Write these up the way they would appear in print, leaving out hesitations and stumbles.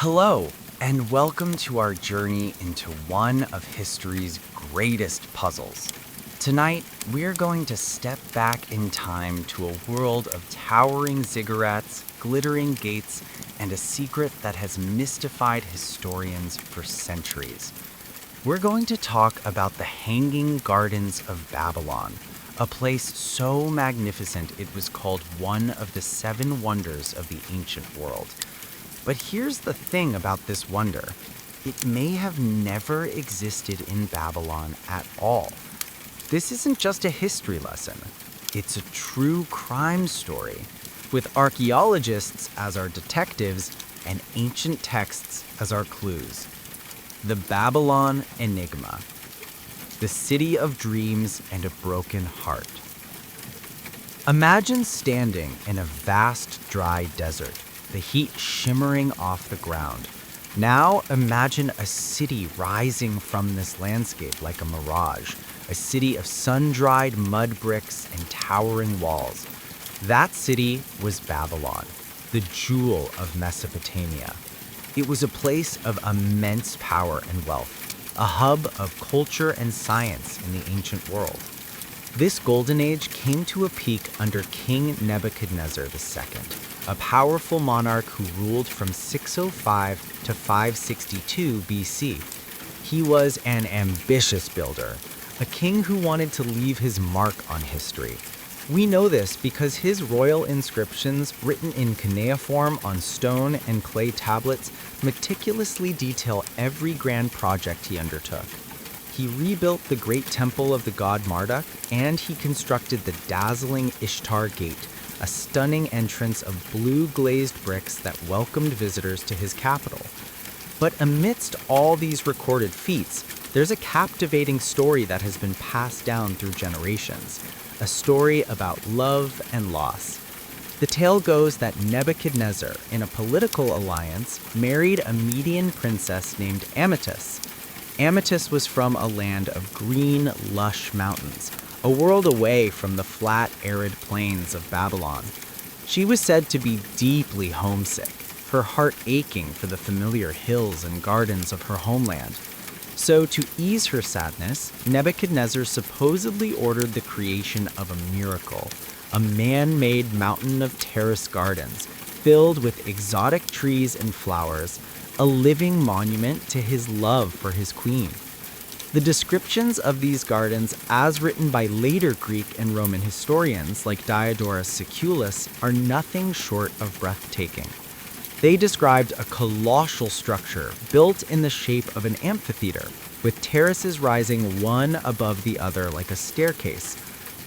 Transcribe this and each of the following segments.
Hello, and welcome to our journey into one of history's greatest puzzles. Tonight, we're going to step back in time to a world of towering ziggurats, glittering gates, and a secret that has mystified historians for centuries. We're going to talk about the Hanging Gardens of Babylon, a place so magnificent it was called one of the seven wonders of the ancient world. But here's the thing about this wonder. It may have never existed in Babylon at all. This isn't just a history lesson. It's a true crime story, with archaeologists as our detectives and ancient texts as our clues. The Babylon Enigma, the city of dreams and a broken heart. Imagine standing in a vast, dry desert, the heat shimmering off the ground. Now imagine a city rising from this landscape like a mirage, a city of sun-dried mud bricks and towering walls. That city was Babylon, the jewel of Mesopotamia. It was a place of immense power and wealth, a hub of culture and science in the ancient world. This golden age came to a peak under King Nebuchadnezzar II, a powerful monarch who ruled from 605 to 562 BC. He was an ambitious builder, a king who wanted to leave his mark on history. We know this because his royal inscriptions, written in cuneiform on stone and clay tablets, meticulously detail every grand project he undertook. He rebuilt the great temple of the god Marduk, and he constructed the dazzling Ishtar Gate, a stunning entrance of blue glazed bricks that welcomed visitors to his capital. But amidst all these recorded feats, there's a captivating story that has been passed down through generations, a story about love and loss. The tale goes that Nebuchadnezzar, in a political alliance, married a Median princess named Amytis. Amytis was from a land of green, lush mountains, a world away from the flat, arid plains of Babylon. She was said to be deeply homesick, her heart aching for the familiar hills and gardens of her homeland. So, to ease her sadness, Nebuchadnezzar supposedly ordered the creation of a miracle, a man-made mountain of terrace gardens, filled with exotic trees and flowers, a living monument to his love for his queen. The descriptions of these gardens, as written by later Greek and Roman historians like Diodorus Siculus, are nothing short of breathtaking. They described a colossal structure built in the shape of an amphitheater, with terraces rising one above the other like a staircase.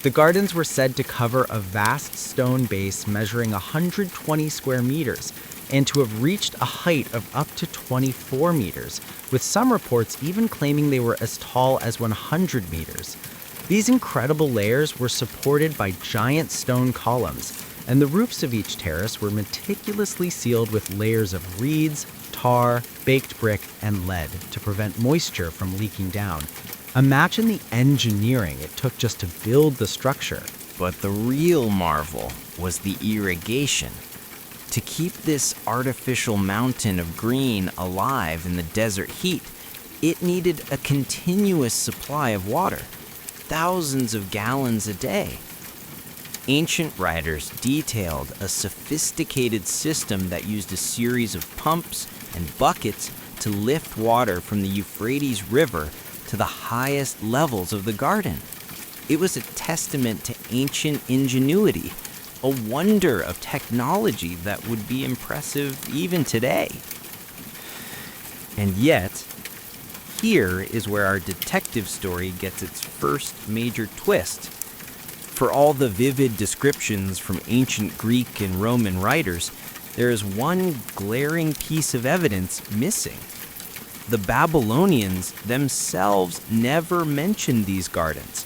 The gardens were said to cover a vast stone base measuring 120 square meters, and to have reached a height of up to 24 meters, with some reports even claiming they were as tall as 100 meters. These incredible layers were supported by giant stone columns, and the roofs of each terrace were meticulously sealed with layers of reeds, tar, baked brick, and lead to prevent moisture from leaking down. Imagine the engineering it took just to build the structure. But the real marvel was the irrigation. To keep this artificial mountain of green alive in the desert heat, it needed a continuous supply of water, thousands of gallons a day. Ancient writers detailed a sophisticated system that used a series of pumps and buckets to lift water from the Euphrates River to the highest levels of the garden. It was a testament to ancient ingenuity, a wonder of technology that would be impressive even today. And yet, here is where our detective story gets its first major twist. For all the vivid descriptions from ancient Greek and Roman writers, there is one glaring piece of evidence missing. The Babylonians themselves never mentioned these gardens.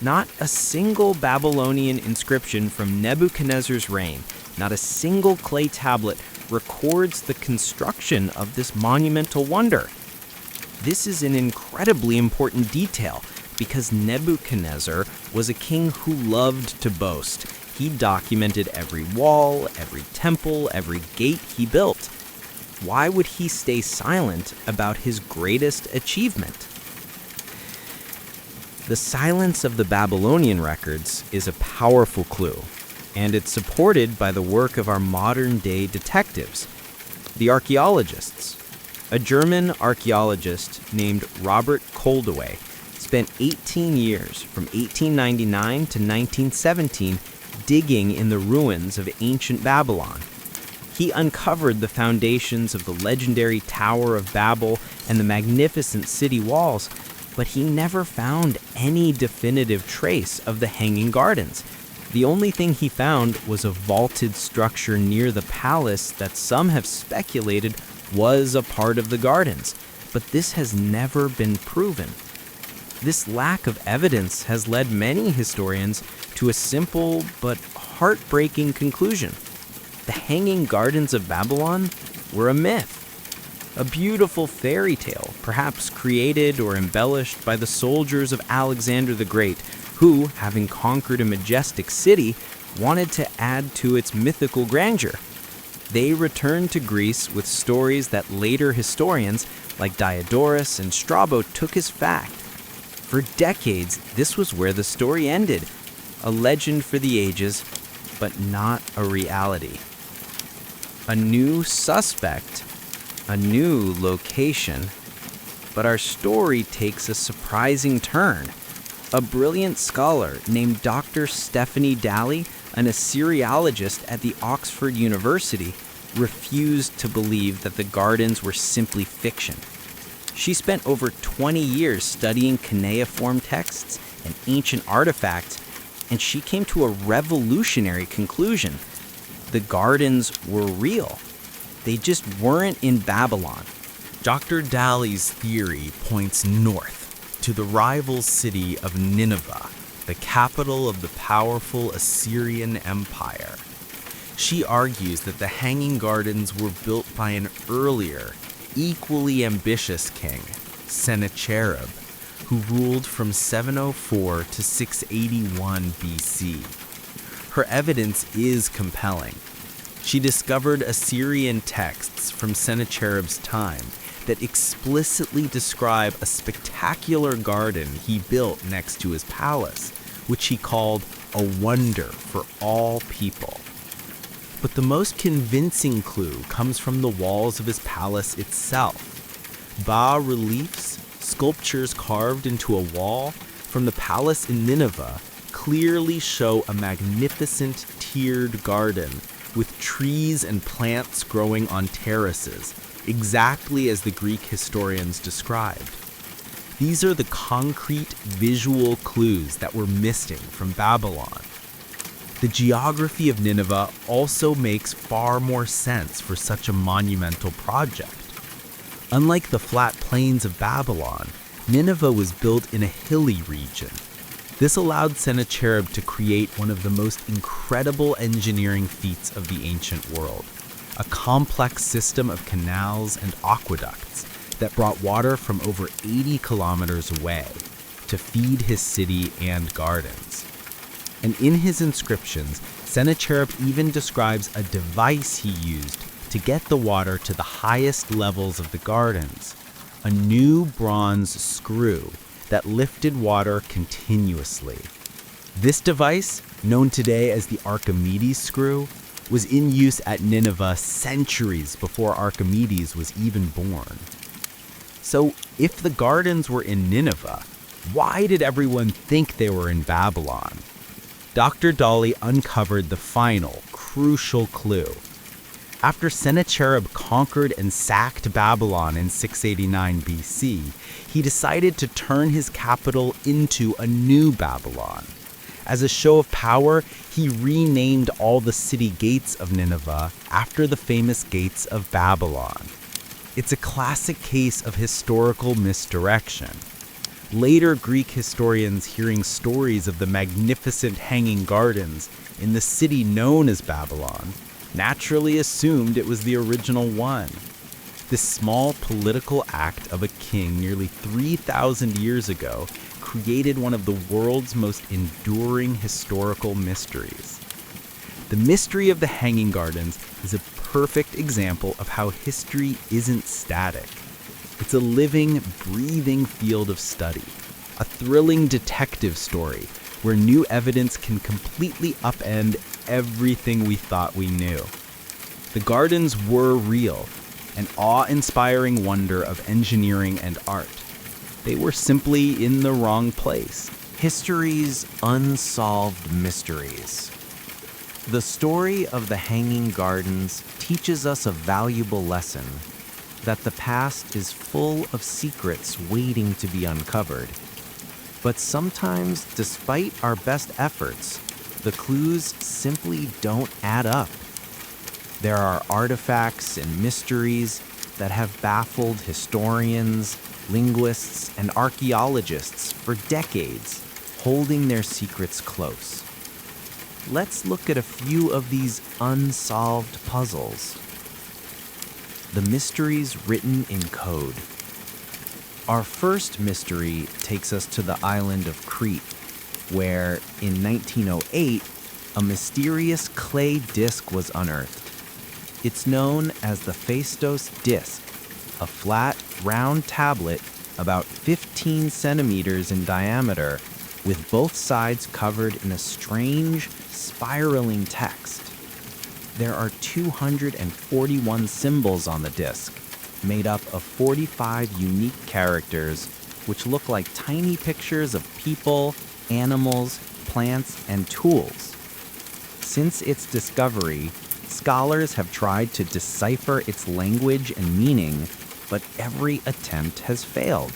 Not a single Babylonian inscription from Nebuchadnezzar's reign, not a single clay tablet records the construction of this monumental wonder. This is an incredibly important detail because Nebuchadnezzar was a king who loved to boast. He documented every wall, every temple, every gate he built. why would he stay silent about his greatest achievement? The silence of the Babylonian records is a powerful clue, and it's supported by the work of our modern-day detectives, the archaeologists. A German archaeologist named Robert Koldewey spent 18 years, from 1899 to 1917, digging in the ruins of ancient Babylon. He uncovered the foundations of the legendary Tower of Babel and the magnificent city walls, but he never found any definitive trace of the Hanging Gardens. The only thing he found was a vaulted structure near the palace that some have speculated was a part of the gardens, but this has never been proven. This lack of evidence has led many historians to a simple but heartbreaking conclusion. The Hanging Gardens of Babylon were a myth, a beautiful fairy tale, perhaps created or embellished by the soldiers of Alexander the Great, who, having conquered a majestic city, wanted to add to its mythical grandeur. They returned to Greece with stories that later historians like Diodorus and Strabo took as fact. For decades, this was where the story ended, a legend for the ages, but not a reality. A new suspect, a new location, but our story takes a surprising turn. A brilliant scholar named Dr. Stephanie Daly, an Assyriologist at the Oxford University, refused to believe that the gardens were simply fiction. She spent over 20 years studying cuneiform texts and ancient artifacts, and she came to a revolutionary conclusion. The gardens were real. They just weren't in Babylon. Dr. Daly's theory points north to the rival city of Nineveh, the capital of the powerful Assyrian Empire. She argues that the Hanging Gardens were built by an earlier, equally ambitious king, Sennacherib, who ruled from 704 to 681 BC. Her evidence is compelling. She discovered Assyrian texts from Sennacherib's time that explicitly describe a spectacular garden he built next to his palace, which he called a wonder for all people. But the most convincing clue comes from the walls of his palace itself. Bas-reliefs, sculptures carved into a wall from the palace in Nineveh, clearly show a magnificent tiered garden with trees and plants growing on terraces, exactly as the Greek historians described. These are the concrete visual clues that were missing from Babylon. The geography of Nineveh also makes far more sense for such a monumental project. Unlike the flat plains of Babylon, Nineveh was built in a hilly region. This allowed Sennacherib to create one of the most incredible engineering feats of the ancient world, a complex system of canals and aqueducts that brought water from over 80 kilometers away to feed his city and gardens. And in his inscriptions, Sennacherib even describes a device he used to get the water to the highest levels of the gardens, a new bronze screw that lifted water continuously. This device, known today as the Archimedes screw, was in use at Nineveh centuries before Archimedes was even born. So, if the gardens were in Nineveh, why did everyone think they were in Babylon? Dr. Daly uncovered the final, crucial clue. After Sennacherib conquered and sacked Babylon in 689 BC, he decided to turn his capital into a new Babylon. As a show of power, he renamed all the city gates of Nineveh after the famous gates of Babylon. It's a classic case of historical misdirection. Later Greek historians, hearing stories of the magnificent Hanging Gardens in the city known as Babylon, naturally assumed it was the original one. This small political act of a king nearly 3,000 years ago created one of the world's most enduring historical mysteries. The mystery of the Hanging Gardens is a perfect example of how history isn't static. It's a living, breathing field of study, a thrilling detective story where new evidence can completely upend everything we thought we knew. The gardens were real, an awe-inspiring wonder of engineering and art. They were simply in the wrong place. History's unsolved mysteries. The story of the Hanging Gardens teaches us a valuable lesson, that the past is full of secrets waiting to be uncovered. But sometimes, despite our best efforts, the clues simply don't add up. There are artifacts and mysteries that have baffled historians, linguists, and archaeologists for decades, holding their secrets close. Let's look at a few of these unsolved puzzles. The mysteries written in code. Our first mystery takes us to the island of Crete, where, in 1908, a mysterious clay disc was unearthed. It's known as the Phaistos disc, a flat, round tablet about 15 centimeters in diameter, with both sides covered in a strange, spiraling text. There are 241 symbols on the disc, made up of 45 unique characters, which look like tiny pictures of people, animals, plants, and tools. Since its discovery, scholars have tried to decipher its language and meaning, but every attempt has failed.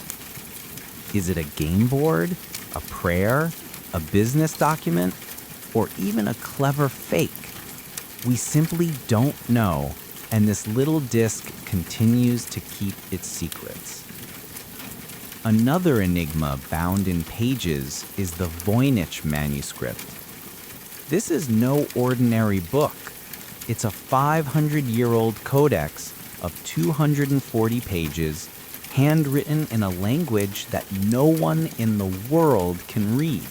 Is it a game board, a prayer, a business document, or even a clever fake? We simply don't know, and this little disc continues to keep its secrets. Another enigma bound in pages is the Voynich manuscript. This is no ordinary book. It's a 500-year-old codex of 240 pages, handwritten in a language that no one in the world can read.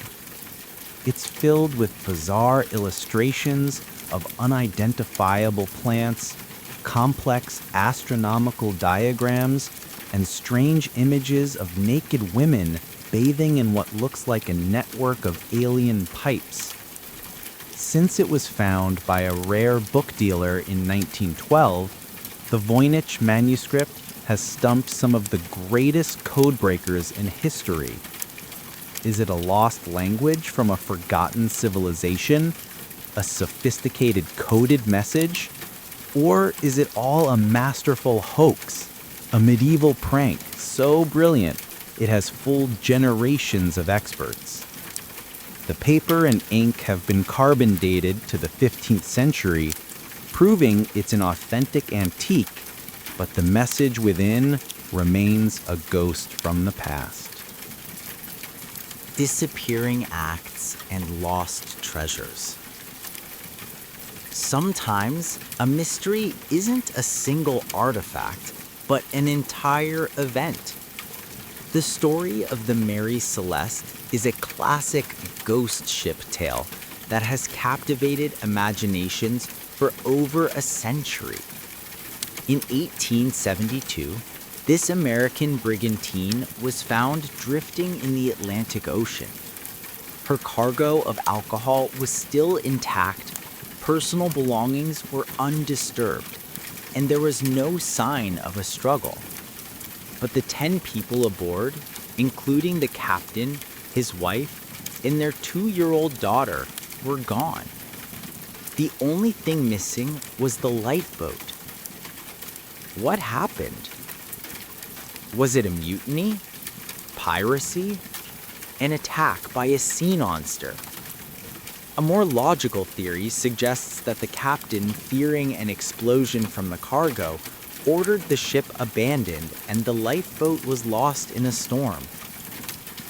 It's filled with bizarre illustrations of unidentifiable plants, complex astronomical diagrams, and strange images of naked women bathing in what looks like a network of alien pipes. Since it was found by a rare book dealer in 1912, the Voynich manuscript has stumped some of the greatest codebreakers in history. Is it a lost language from a forgotten civilization? A sophisticated coded message? Or is it all a masterful hoax? A medieval prank so brilliant it has fooled generations of experts? The paper and ink have been carbon dated to the 15th century, proving it's an authentic antique, but the message within remains a ghost from the past. Disappearing acts and lost treasures. Sometimes a mystery isn't a single artifact, but an entire event. The story of the Mary Celeste is a classic ghost ship tale that has captivated imaginations for over a century. In 1872, this American brigantine was found drifting in the Atlantic Ocean. Her cargo of alcohol was still intact, personal belongings were undisturbed, and there was no sign of a struggle. But the 10 people aboard, including the captain, his wife, and their 2-year-old daughter, were gone. The only thing missing was the lifeboat. What happened? Was it a mutiny? Piracy? An attack by a sea monster? A more logical theory suggests that the captain, fearing an explosion from the cargo, ordered the ship abandoned and the lifeboat was lost in a storm.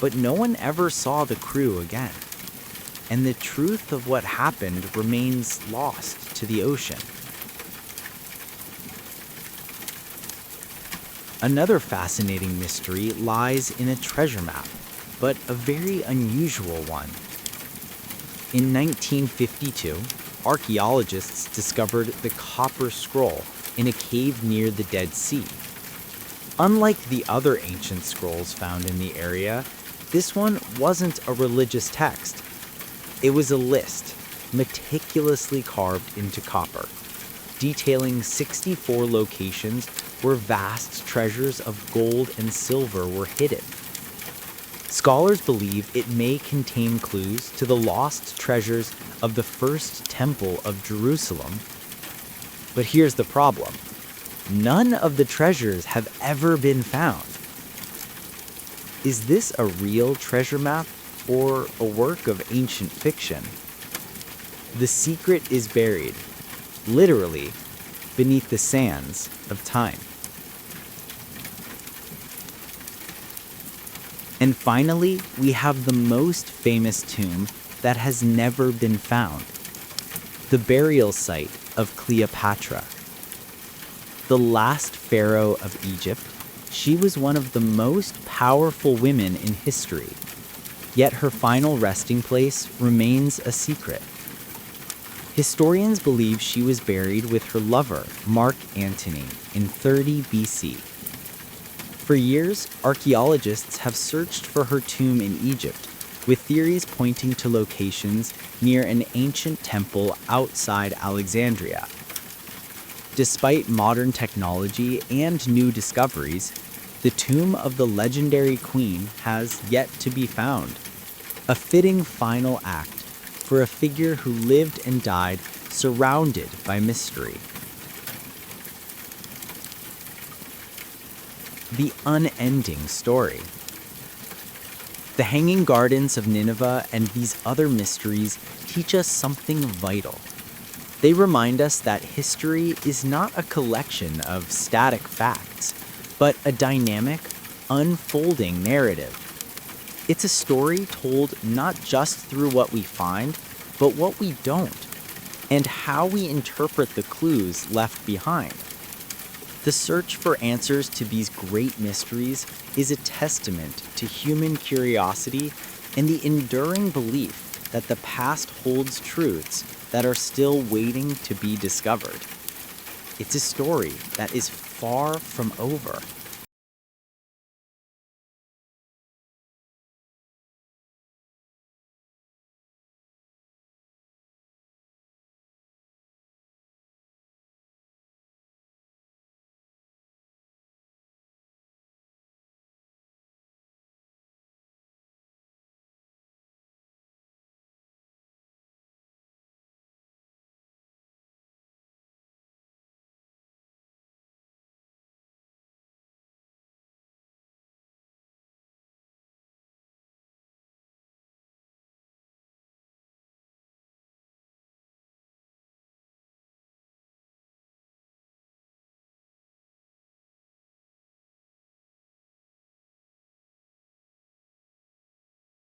But no one ever saw the crew again, and the truth of what happened remains lost to the ocean. Another fascinating mystery lies in a treasure map, but a very unusual one. In 1952, archaeologists discovered the Copper Scroll in a cave near the Dead Sea. Unlike the other ancient scrolls found in the area, this one wasn't a religious text. It was a list, meticulously carved into copper, detailing 64 locations where vast treasures of gold and silver were hidden. Scholars believe it may contain clues to the lost treasures of the first temple of Jerusalem. But here's the problem. None of the treasures have ever been found. Is this a real treasure map or a work of ancient fiction? The secret is buried, literally, beneath the sands of time. And finally, we have the most famous tomb that has never been found, the burial site of Cleopatra. The last pharaoh of Egypt, she was one of the most powerful women in history, yet her final resting place remains a secret. Historians believe she was buried with her lover, Mark Antony, in 30 BC. For years, archaeologists have searched for her tomb in Egypt, with theories pointing to locations near an ancient temple outside Alexandria. Despite modern technology and new discoveries, the tomb of the legendary queen has yet to be found. A fitting final act for a figure who lived and died surrounded by mystery. The unending story. The Hanging Gardens of Nineveh and these other mysteries teach us something vital. They remind us that history is not a collection of static facts, but a dynamic, unfolding narrative. It's a story told not just through what we find, but what we don't, and how we interpret the clues left behind. The search for answers to these great mysteries is a testament to human curiosity and the enduring belief that the past holds truths that are still waiting to be discovered. It's a story that is far from over.